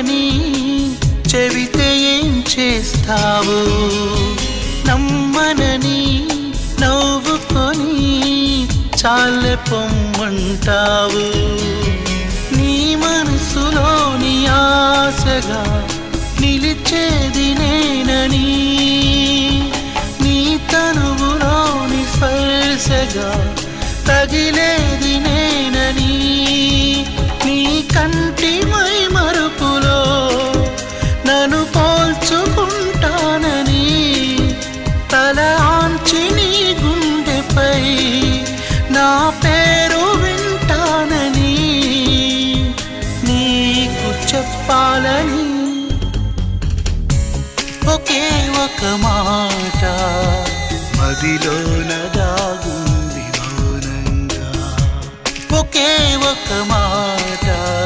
నమ్మనని చెబితే ఏం చేస్తావు? నమ్మనని నవ్వుకొని చాలే పొమ్మంటావు. నీ మనసులోని ఆశగా నిలిచేది నేనని, నీ తనువులోని స్పర్శగా తగిలేది నేనని, నీ కంటి మై మరుపులో నన్ను పోల్చుకుంటానని, తల ఆంచి నీ గుండెపై నా పేరు వింటానని నీకు చెప్పాలని ఒకే ఒక మాట మదిలోన దాగుంది మౌనంగా. ఒకే ఒక మాట